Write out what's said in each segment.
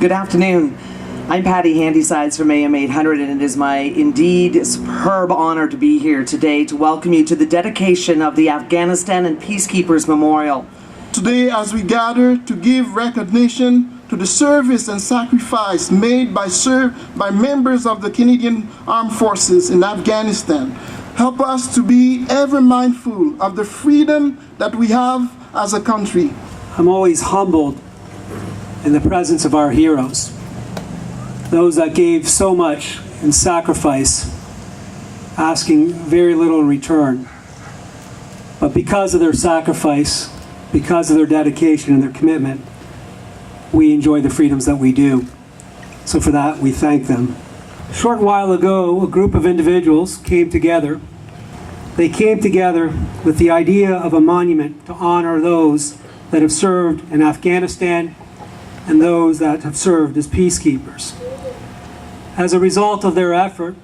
Good afternoon. I'm Patty Handysides from AM 800, and it is my indeed superb honor to be here today to welcome you to the dedication of the Afghanistan and Peacekeepers Memorial. Today, as we gather to give recognition to the service and sacrifice made by members of the Canadian Armed Forces in Afghanistan, help us to be ever mindful of the freedom that we have as a country. I'm always humbled in the presence of our heroes, those that gave so much in sacrifice, asking very little in return. But because of their sacrifice, because of their dedication and their commitment, we enjoy the freedoms that we do. So for that, we thank them. A short while ago, a group of individuals came together. They came together with the idea of a monument to honor those that have served in Afghanistan and those that have served as peacekeepers. As a result of their effort,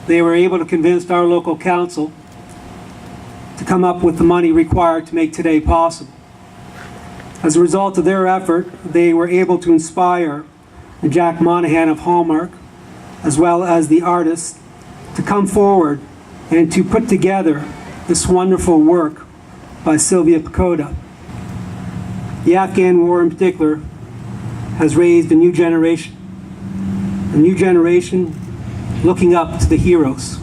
they were able to convince our local council to come up with the money required to make today possible. As a result of their effort, they were able to inspire Jack Monahan of Hallmark, as well as the artists, to come forward and to put together this wonderful work by Sylvia Pakoda. The Afghan war in particular has raised a new generation looking up to the heroes,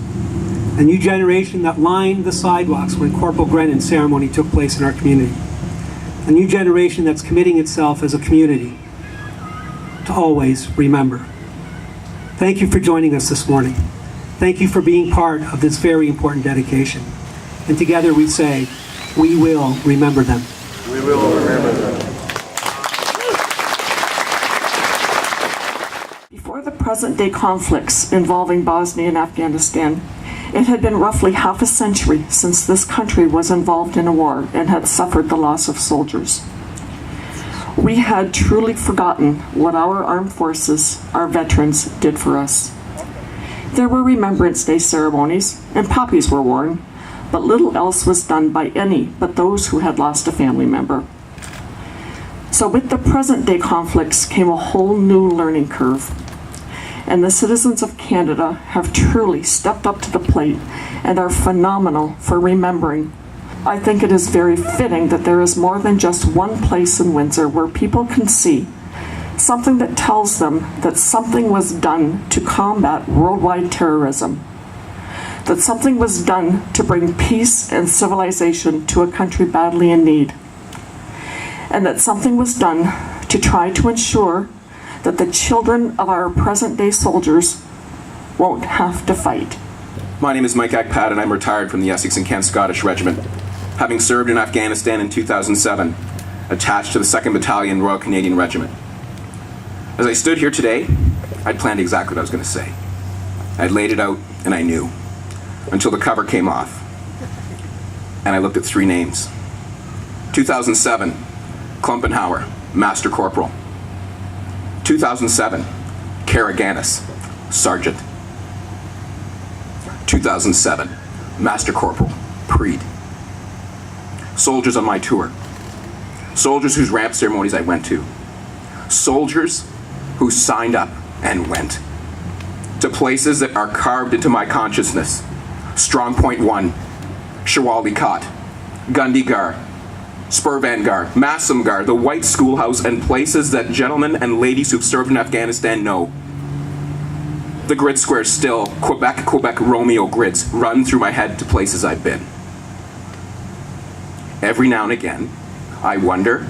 a new generation that lined the sidewalks when Corporal Grennan's ceremony took place in our community, a new generation that's committing itself as a community to always remember. Thank you for joining us this morning. Thank you for being part of this very important dedication. And together we say, we will remember them. We will remember them. Before the present-day conflicts involving Bosnia and Afghanistan, it had been roughly half a century since this country was involved in a war and had suffered the loss of soldiers. We had truly forgotten what our armed forces, our veterans, did for us. There were Remembrance Day ceremonies, and poppies were worn, but little else was done by any but those who had lost a family member. So with the present-day conflicts came a whole new learning curve. And the citizens of Canada have truly stepped up to the plate and are phenomenal for remembering. I think it is very fitting that there is more than just one place in Windsor where people can see something that tells them that something was done to combat worldwide terrorism, that something was done to bring peace and civilization to a country badly in need, and that something was done to try to ensure that the children of our present-day soldiers won't have to fight. My name is Mike Akpat, and I'm retired from the Essex and Kent Scottish Regiment, having served in Afghanistan in 2007, attached to the 2nd Battalion Royal Canadian Regiment. As I stood here today, I'd planned exactly what I was going to say. I'd laid it out, and I knew, until the cover came off. And I looked at 3 names. 2007, Klumpenhauer, Master Corporal. 2007, Karaganis, Sergeant. 2007, Master Corporal, Preed. Soldiers on my tour. Soldiers whose ramp ceremonies I went to. Soldiers who signed up and went to places that are carved into my consciousness. Strong Point 1, Shawali Kot, Gundigar, Spur Vanguard, Massamgar, the White Schoolhouse, and places that gentlemen and ladies who've served in Afghanistan know. The grid squares still, Quebec Romeo grids, run through my head to places I've been. Every now and again, I wonder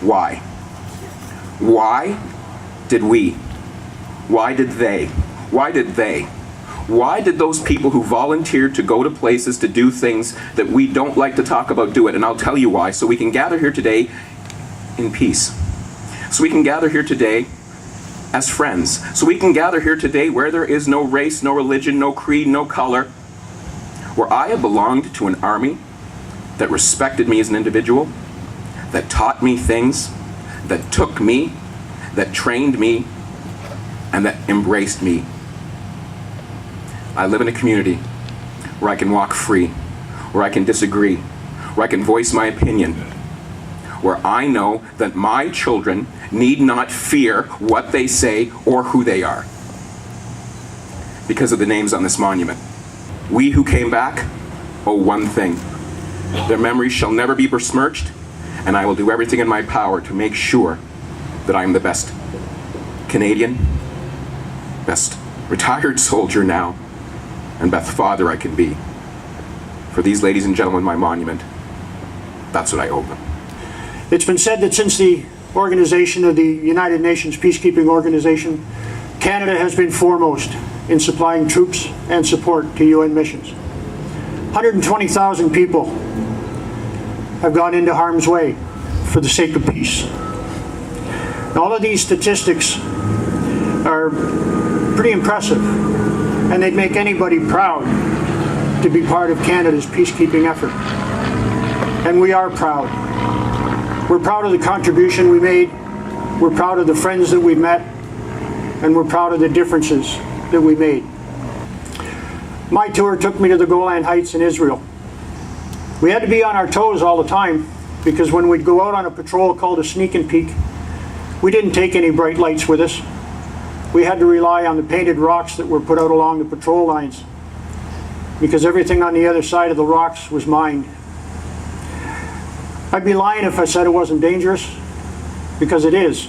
why. Why did we? Why did they? Why did they? Why did those people who volunteered to go to places to do things that we don't like to talk about do it? And I'll tell you why. So we can gather here today in peace. So we can gather here today as friends, so we can gather here today where there is no race, no religion, no creed, no color, where I have belonged to an army that respected me as an individual, that taught me things, that took me, that trained me, and that embraced me. I live in a community where I can walk free, where I can disagree, where I can voice my opinion, where I know that my children need not fear what they say or who they are because of the names on this monument. We who came back owe one thing. Their memories shall never be besmirched, and I will do everything in my power to make sure that I am the best Canadian, best retired soldier now, and best father I can be. For these ladies and gentlemen, my monument, that's what I owe them. It's been said that since the organization of the United Nations Peacekeeping Organization, Canada has been foremost in supplying troops and support to UN missions. 120,000 people have gone into harm's way for the sake of peace. All of these statistics are pretty impressive, and they'd make anybody proud to be part of Canada's peacekeeping effort. And we are proud. We're proud of the contribution we made, we're proud of the friends that we've met, and we're proud of the differences that we made. My tour took me to the Golan Heights in Israel. We had to be on our toes all the time because when we'd go out on a patrol called a sneak and peek, we didn't take any bright lights with us. We had to rely on the painted rocks that were put out along the patrol lines because everything on the other side of the rocks was mined. I'd be lying if I said it wasn't dangerous, because it is.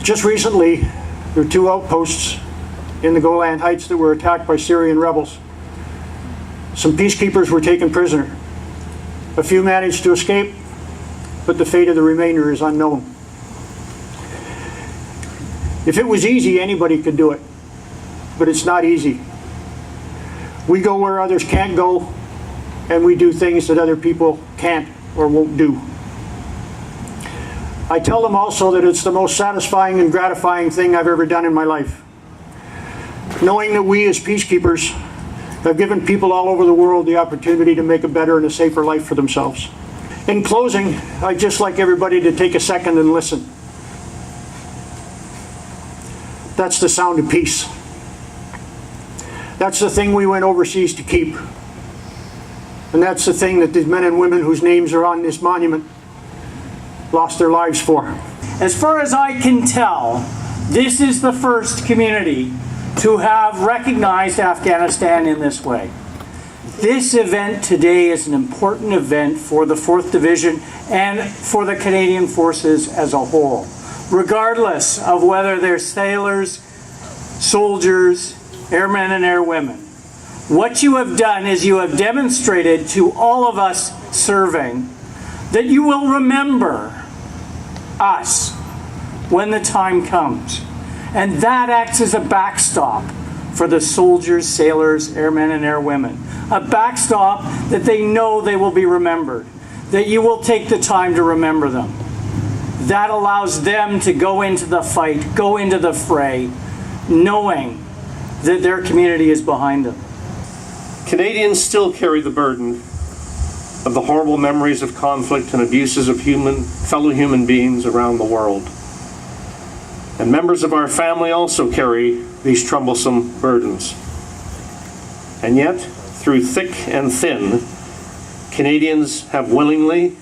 Just recently, there were 2 outposts in the Golan Heights that were attacked by Syrian rebels. Some peacekeepers were taken prisoner. A few managed to escape, but the fate of the remainder is unknown. If it was easy, anybody could do it, but it's not easy. We go where others can't go, and we do things that other people can't or won't do. I tell them also that it's the most satisfying and gratifying thing I've ever done in my life. Knowing that we as peacekeepers have given people all over the world the opportunity to make a better and a safer life for themselves. In closing, I'd just like everybody to take a second and listen. That's the sound of peace. That's the thing we went overseas to keep. And that's the thing that these men and women whose names are on this monument lost their lives for. As far as I can tell, this is the first community to have recognized Afghanistan in this way. This event today is an important event for the 4th Division and for the Canadian Forces as a whole, regardless of whether they're sailors, soldiers, airmen and airwomen. What you have done is you have demonstrated to all of us serving that you will remember us when the time comes. And that acts as a backstop for the soldiers, sailors, airmen and airwomen. A backstop that they know they will be remembered, that you will take the time to remember them. That allows them to go into the fight, go into the fray, knowing that their community is behind them. Canadians still carry the burden of the horrible memories of conflict and abuses of fellow human beings around the world. And members of our family also carry these troublesome burdens. And yet, through thick and thin, Canadians have willingly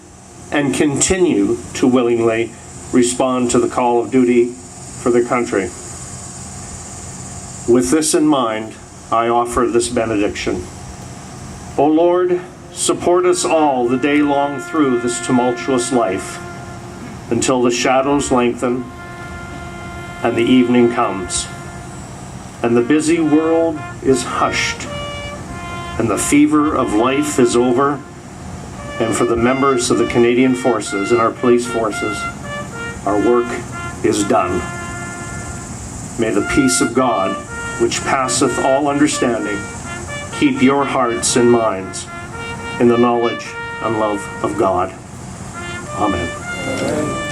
and continue to willingly respond to the call of duty for their country. With this in mind, I offer this benediction. O Lord, support us all the day long through this tumultuous life, until the shadows lengthen and the evening comes, and the busy world is hushed, and the fever of life is over, and for the members of the Canadian Forces and our police forces, our work is done. May the peace of God, which passeth all understanding, keep your hearts and minds in the knowledge and love of God. Amen.